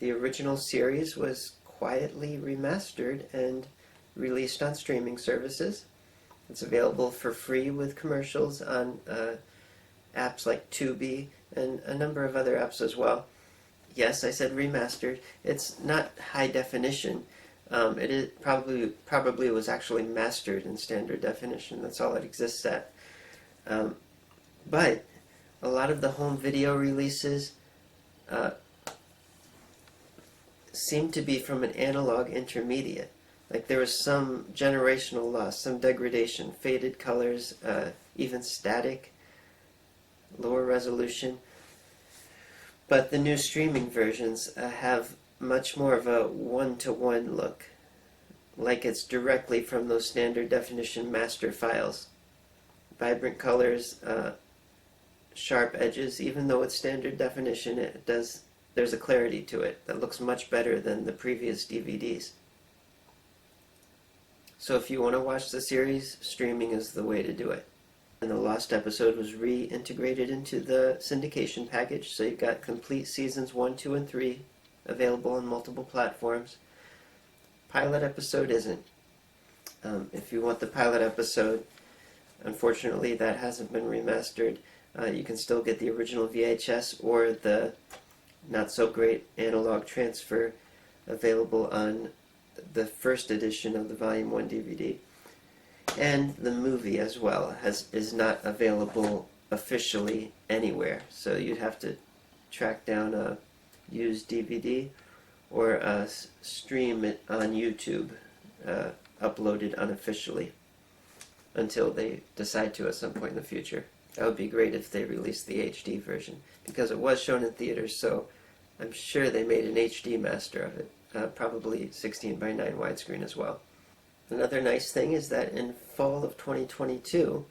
The original series was quietly remastered and released on streaming services. It's available for free with commercials on apps like Tubi and a number of other apps as well. Yes, I said remastered. It's not high definition. It is probably was actually mastered in standard definition. That's all it exists at. But a lot of the home video releases seem to be from an analog intermediate. Like there was some generational loss, some degradation, faded colors, even static, lower resolution. But the new streaming versions have much more of a one-to-one look, like it's directly from those standard definition master files. Vibrant colors, sharp edges. Even though it's standard definition, there's a clarity to it that looks much better than the previous DVDs. So if you want to watch the series, streaming is the way to do it. And the Lost episode was reintegrated into the syndication package, so you've got complete seasons 1, 2, and 3 available on multiple platforms. Pilot episode isn't. If you want the pilot episode, unfortunately that hasn't been remastered. You can still get the original VHS or the not-so-great analog transfer available on the first edition of the Volume 1 DVD. And the movie as well is not available officially anywhere, so you'd have to track down a used DVD or stream it on YouTube, uploaded unofficially, until they decide to at some point in the future. That would be great if they released the HD version, because it was shown in theaters, so I'm sure they made an HD master of it, probably 16:9 widescreen as well. Another nice thing is that in fall of 2022,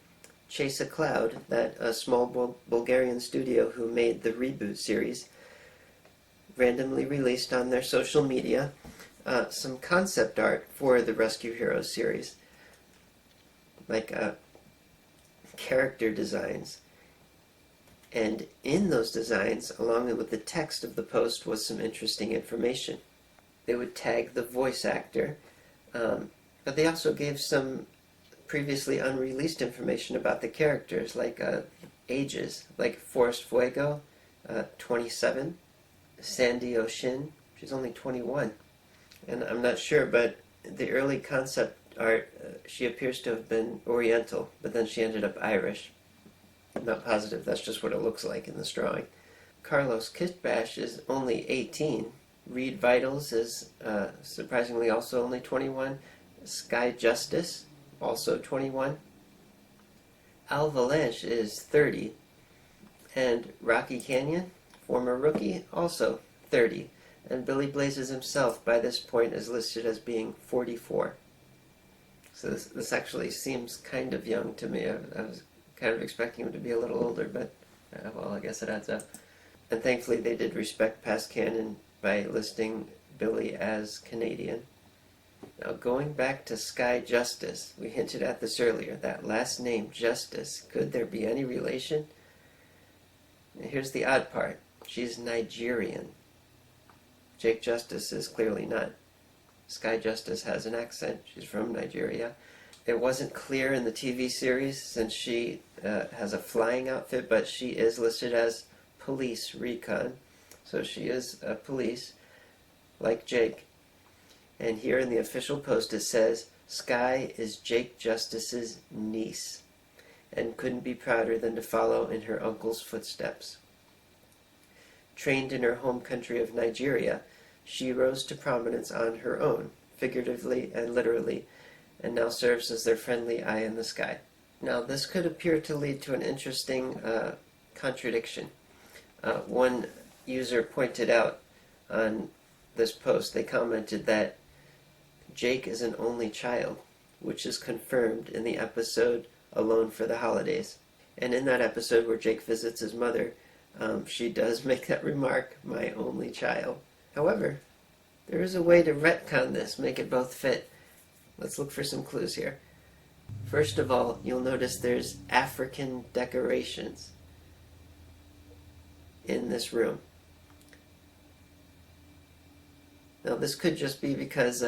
Chase a Cloud, that small Bulgarian studio who made the Reboot series, randomly released on their social media some concept art for the Rescue Heroes series, like character designs. And in those designs, along with the text of the post, was some interesting information. They would tag the voice actor, but they also gave some previously unreleased information about the characters, like ages, like Forrest Fuego, 27, Sandy O'Shin, she's only 21. And I'm not sure, but the early concept art, she appears to have been Oriental, but then she ended up Irish. I'm not positive, that's just what it looks like in this drawing. Carlos Kitbash is only 18. Reed Vitals is surprisingly also only 21. Sky Justice, also 21. Al Valanche is 30. And Rocky Canyon, former rookie, also 30. And Billy Blazes himself, by this point, is listed as being 44. So this actually seems kind of young to me. I was kind of expecting him to be a little older, but, well, I guess it adds up. And thankfully they did respect past canon by listing Billy as Canadian. Now, going back to Sky Justice, we hinted at this earlier, that last name, Justice, could there be any relation? Here's the odd part. She's Nigerian. Jake Justice is clearly not. Sky Justice has an accent. She's from Nigeria. It wasn't clear in the TV series, since she has a flying outfit, but she is listed as Police Recon. So she is a police, like Jake. And here in the official post it says, Sky is Jake Justice's niece, and couldn't be prouder than to follow in her uncle's footsteps. Trained in her home country of Nigeria, she rose to prominence on her own, figuratively and literally, and now serves as their friendly eye in the sky. Now, this could appear to lead to an interesting contradiction. One user pointed out on this post, they commented that Jake is an only child, which is confirmed in the episode Alone for the Holidays. And in that episode where Jake visits his mother, she does make that remark, my only child. However, there is a way to retcon this, make it both fit. Let's look for some clues here. First of all, you'll notice there's African decorations in this room. Now, this could just be because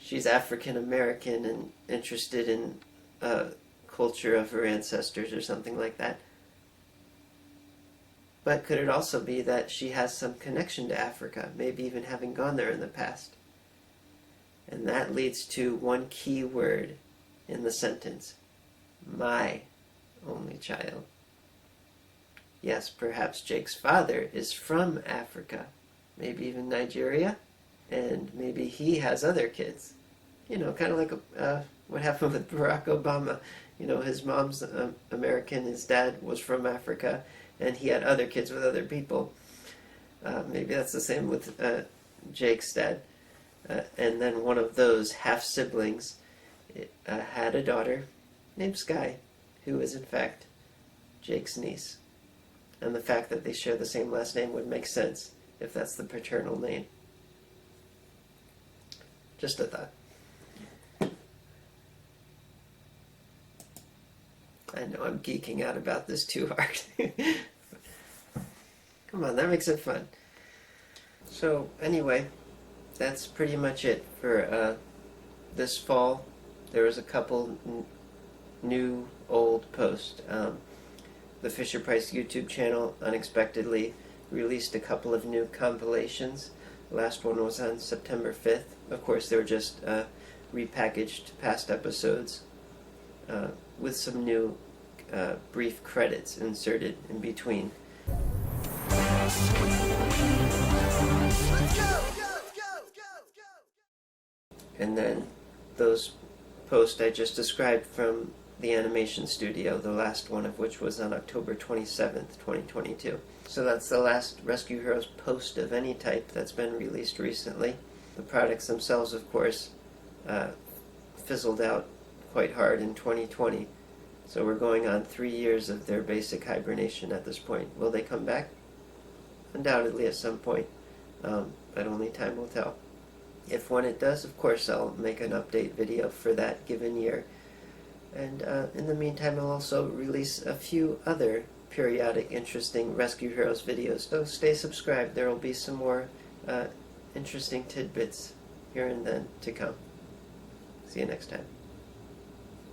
she's African American and interested in culture of her ancestors or something like that. But could it also be that she has some connection to Africa, maybe even having gone there in the past? And that leads to one key word in the sentence: my only child. Yes, perhaps Jake's father is from Africa, maybe even Nigeria, and maybe he has other kids. You know, kind of like what happened with Barack Obama. You know, his mom's American, his dad was from Africa, and he had other kids with other people. Maybe that's the same with Jake's dad. And then one of those half-siblings had a daughter named Sky, who is in fact Jake's niece. And the fact that they share the same last name would make sense if that's the paternal name. Just a thought. I know I'm geeking out about this too hard. Come on, that makes it fun. So anyway, that's pretty much it for this fall. There was a couple new, old posts. The Fisher-Price YouTube channel unexpectedly released a couple of new compilations. The last one was on September 5th. Of course, they were just repackaged past episodes with some new brief credits inserted in between. And then those posts I just described from the animation studio, the last one of which was on October 27th, 2022. So that's the last Rescue Heroes post of any type that's been released recently. The products themselves, of course, fizzled out quite hard in 2020. So we're going on 3 years of their basic hibernation at this point. Will they come back? Undoubtedly at some point, but only time will tell. If when it does, of course, I'll make an update video for that given year. And in the meantime, I'll also release a few other periodic, interesting Rescue Heroes videos. So stay subscribed. There will be some more interesting tidbits here and then to come. See you next time.